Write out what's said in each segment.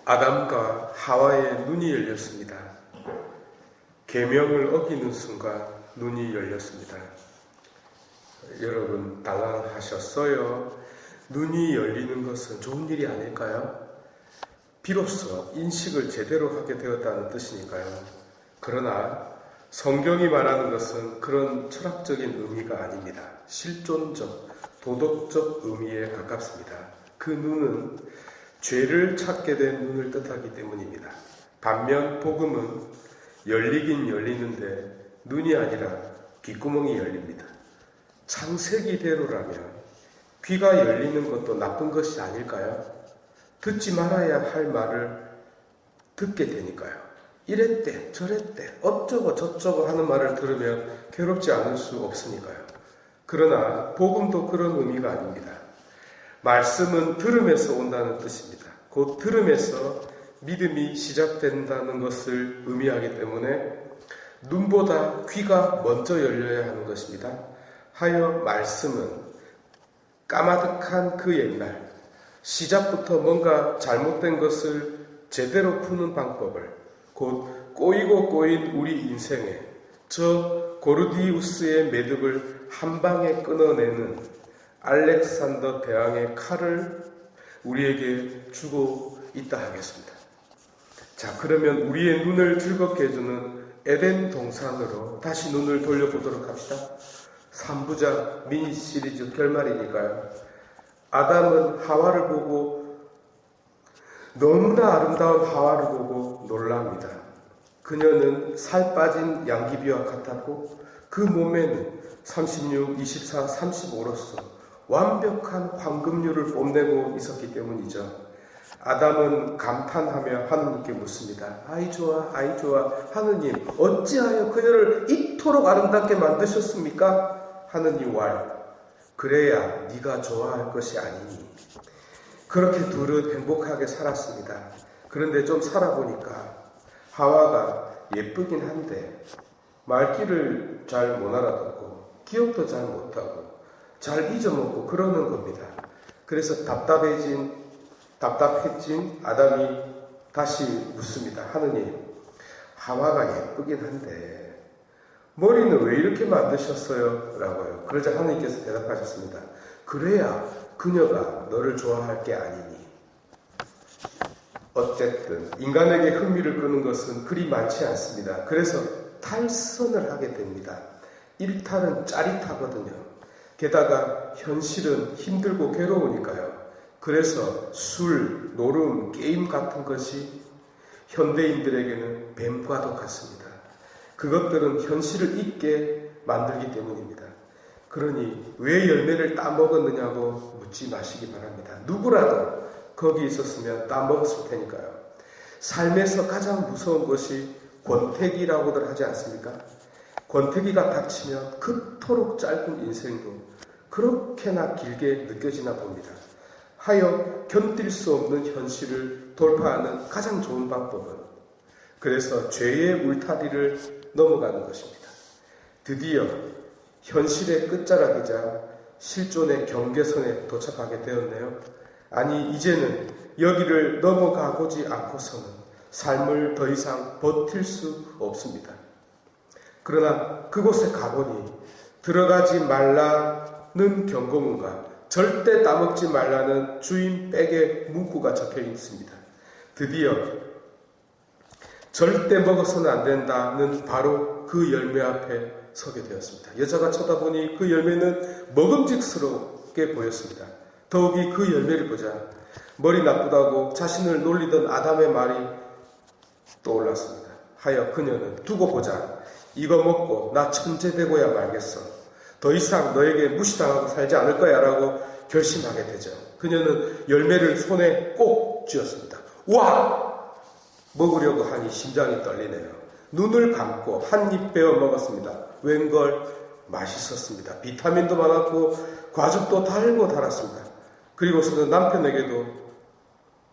아담과 하와의 눈이 열렸습니다. 계명을 어기는 순간 눈이 열렸습니다. 여러분 당황하셨어요? 눈이 열리는 것은 좋은 일이 아닐까요? 비로소 인식을 제대로 하게 되었다는 뜻이니까요. 그러나 성경이 말하는 것은 그런 철학적인 의미가 아닙니다. 실존적, 도덕적 의미에 가깝습니다. 그 눈은 죄를 찾게 된 눈을 뜻하기 때문입니다. 반면 복음은 열리긴 열리는데 눈이 아니라 귓구멍이 열립니다. 창세기대로라면 귀가 열리는 것도 나쁜 것이 아닐까요? 듣지 말아야 할 말을 듣게 되니까요. 이랬대 저랬대 어쩌고 저쩌고 하는 말을 들으면 괴롭지 않을 수 없으니까요. 그러나 복음도 그런 의미가 아닙니다. 말씀은 들음에서 온다는 뜻입니다. 곧 들음에서 믿음이 시작된다는 것을 의미하기 때문에 눈보다 귀가 먼저 열려야 하는 것입니다. 하여 말씀은 까마득한 그 옛날 시작부터 뭔가 잘못된 것을 제대로 푸는 방법을 곧 꼬이고 꼬인 우리 인생에 저 고르디우스의 매듭을 한 방에 끊어내는 알렉산더 대왕의 칼을 우리에게 주고 있다 하겠습니다. 자, 그러면 우리의 눈을 즐겁게 해주는 에덴 동산으로 다시 눈을 돌려보도록 합시다. 3부작 미니 시리즈 결말이니까요. 아담은 하와를 보고 너무나 아름다운 하와를 보고 놀랍니다. 그녀는 살 빠진 양귀비와 같았고 그 몸에는 36, 24, 35로서 완벽한 황금률을 뽐내고 있었기 때문이죠. 아담은 감탄하며 하느님께 묻습니다. 아이 좋아 아이 좋아 하느님 어찌하여 그녀를 이토록 아름답게 만드셨습니까? 하느님 왈 그래야 네가 좋아할 것이 아니니. 그렇게 둘은 행복하게 살았습니다. 그런데 좀 살아보니까 하와가 예쁘긴 한데 말귀를 잘 못 알아듣고 기억도 잘 못하고 잘 잊어먹고 그러는 겁니다. 그래서 답답해진 아담이 다시 묻습니다. 하느님, 하와가 예쁘긴 한데 머리는 왜 이렇게 만드셨어요? 라고요. 그러자 하느님께서 대답하셨습니다. 그래야 그녀가 너를 좋아할 게 아니니. 어쨌든 인간에게 흥미를 끄는 것은 그리 많지 않습니다. 그래서 탈선을 하게 됩니다. 일탈은 짜릿하거든요. 게다가 현실은 힘들고 괴로우니까요. 그래서 술, 노름, 게임 같은 것이 현대인들에게는 뱀과도 같습니다. 그것들은 현실을 잊게 만들기 때문입니다. 그러니 왜 열매를 따먹었느냐고 묻지 마시기 바랍니다. 누구라도 거기 있었으면 따먹었을 테니까요. 삶에서 가장 무서운 것이 권태기라고들 하지 않습니까? 권태기가 닥치면 그토록 짧은 인생도 그렇게나 길게 느껴지나 봅니다. 하여 견딜 수 없는 현실을 돌파하는 가장 좋은 방법은 그래서 죄의 울타리를 넘어가는 것입니다. 드디어 현실의 끝자락이자 실존의 경계선에 도착하게 되었네요. 아니 이제는 여기를 넘어가보지 않고서는 삶을 더 이상 버틸 수 없습니다. 그러나 그곳에 가보니 들어가지 말라는 경고문과 절대 따먹지 말라는 주인 백의 문구가 적혀 있습니다. 드디어 절대 먹어서는 안 된다는 바로 그 열매 앞에 서게 되었습니다. 여자가 쳐다보니 그 열매는 먹음직스럽게 보였습니다. 더욱이 그 열매를 보자 머리 나쁘다고 자신을 놀리던 아담의 말이 떠올랐습니다. 하여 그녀는 두고 보자. 이거 먹고 나 천재 되고야 말겠어. 더 이상 너에게 무시당하고 살지 않을 거야 라고 결심하게 되죠. 그녀는 열매를 손에 꼭 쥐었습니다. 와! 먹으려고 하니 심장이 떨리네요. 눈을 감고 한 입 베어 먹었습니다. 웬걸 맛있었습니다. 비타민도 많았고 과즙도 달고 달았습니다. 그리고서는 남편에게도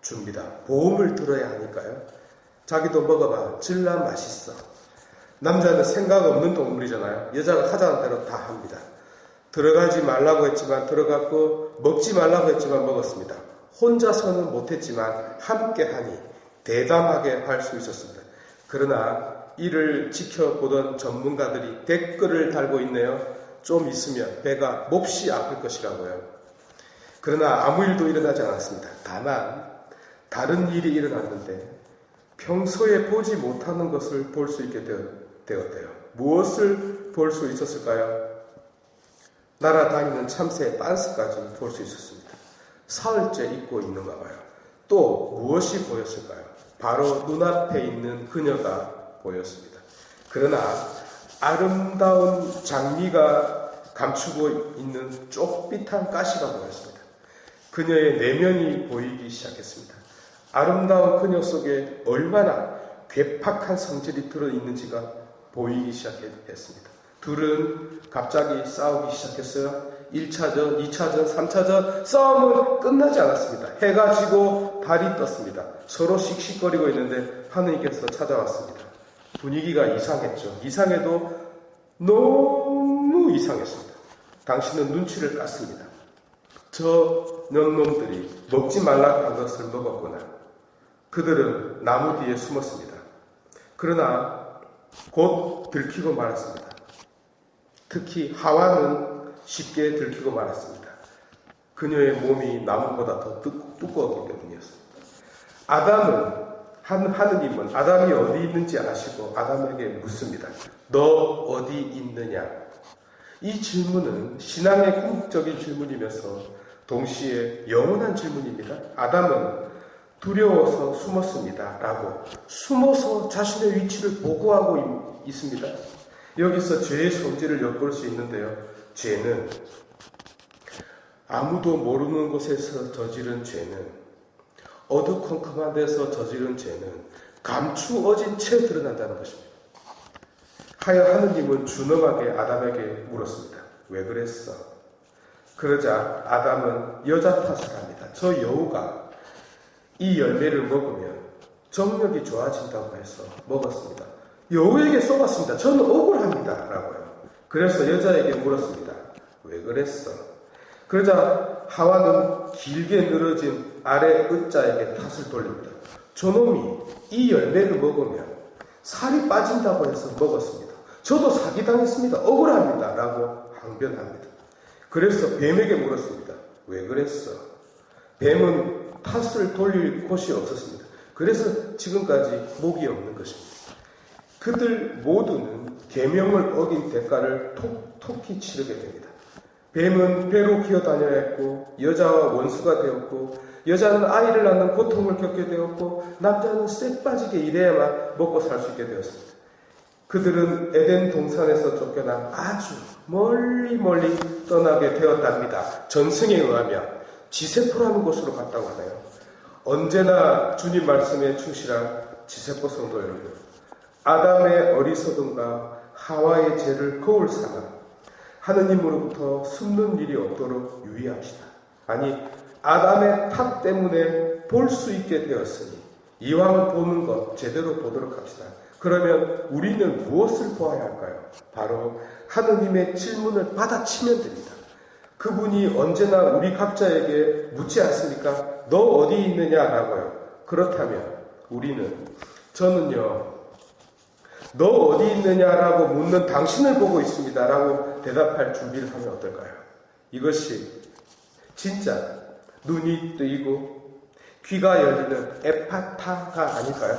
줍니다. 보험을 들어야 하니까요. 자기도 먹어봐. 질라 맛있어. 남자는 생각 없는 동물이잖아요. 여자가 하자는 대로 다 합니다. 들어가지 말라고 했지만 들어갔고 먹지 말라고 했지만 먹었습니다. 혼자서는 못했지만 함께하니 대담하게 할 수 있었습니다. 그러나 이를 지켜보던 전문가들이 댓글을 달고 있네요. 좀 있으면 배가 몹시 아플 것이라고요. 그러나 아무 일도 일어나지 않았습니다. 다만 다른 일이 일어났는데 평소에 보지 못하는 것을 볼 수 있게 되었대요. 무엇을 볼 수 있었을까요? 날아다니는 참새의 빤스까지 볼 수 있었습니다. 사흘째 입고 있는가 봐요. 또 무엇이 보였을까요? 바로 눈앞에 있는 그녀가 보였습니다. 그러나 아름다운 장미가 감추고 있는 쪽빛한 가시가 보였습니다. 그녀의 내면이 보이기 시작했습니다. 아름다운 그녀 속에 얼마나 괴팍한 성질이 들어있는지가 보이기 시작했습니다. 둘은 갑자기 싸우기 시작했어요. 1차전, 2차전, 3차전 싸움은 끝나지 않았습니다. 해가 지고 달이 떴습니다. 서로 씩씩거리고 있는데 하느님께서 찾아왔습니다. 분위기가 이상했죠. 이상해도 너무 이상했습니다. 당신은 눈치를 깠습니다. 저 놈들이 먹지 말라고 한 것을 먹었구나. 그들은 나무 뒤에 숨었습니다. 그러나 곧 들키고 말았습니다. 특히 하와는 쉽게 들키고 말았습니다. 그녀의 몸이 나무보다 더 두꺼웠기 때문이었습니다. 하느님은 아담이 어디 있는지 아시고 아담에게 묻습니다. 너 어디 있느냐? 이 질문은 신앙의 궁극적인 질문이면서 동시에 영원한 질문입니다. 아담은 두려워서 숨었습니다. 라고 숨어서 자신의 위치를 보고하고 있습니다. 여기서 죄의 성질을 엿볼 수 있는데요. 죄는 아무도 모르는 곳에서 저지른 죄는, 어두컴컴한 데서 저지른 죄는 감추어진 채 드러난다는 것입니다. 하여 하느님은 준엄하게 아담에게 물었습니다. 왜 그랬어? 그러자 아담은 여자 탓을 합니다. 저 여우가 이 열매를 먹으면 정력이 좋아진다고 해서 먹었습니다. 여우에게 쏘았습니다. 저는 억울합니다. 라고요. 그래서 여자에게 물었습니다. 왜 그랬어? 그러자 하와는 길게 늘어진 아래 의자에게 탓을 돌립니다. 저놈이 이 열매를 먹으면 살이 빠진다고 해서 먹었습니다. 저도 사기당했습니다. 억울합니다. 라고 항변합니다. 그래서 뱀에게 물었습니다. 왜 그랬어? 뱀은 탓을 돌릴 곳이 없었습니다. 그래서 지금까지 목이 없는 것입니다. 그들 모두는 계명을 어긴 대가를 톡톡히 치르게 됩니다. 뱀은 배로 기어다녀야 했고, 여자와 원수가 되었고, 여자는 아이를 낳는 고통을 겪게 되었고, 남자는 쎄 빠지게 일해야만 먹고 살 수 있게 되었습니다. 그들은 에덴 동산에서 쫓겨나 아주 멀리 떠나게 되었답니다. 전승에 의하면 지세포라는 곳으로 갔다고 하네요. 언제나 주님 말씀에 충실한 지세포 성도 여러분, 아담의 어리석음과 하와의 죄를 거울 삼아 하느님으로부터 숨는 일이 없도록 유의합시다. 아니, 아담의 탓 때문에 볼 수 있게 되었으니 이왕 보는 것 제대로 보도록 합시다. 그러면 우리는 무엇을 보아야 할까요? 바로 하느님의 질문을 받아치면 됩니다. 그분이 언제나 우리 각자에게 묻지 않습니까? 너 어디 있느냐라고요. 그렇다면 저는요, 너 어디 있느냐라고 묻는 당신을 보고 있습니다. 라고 대답할 준비를 하면 어떨까요? 이것이 진짜 눈이 뜨이고 귀가 열리는 에파타가 아닐까요?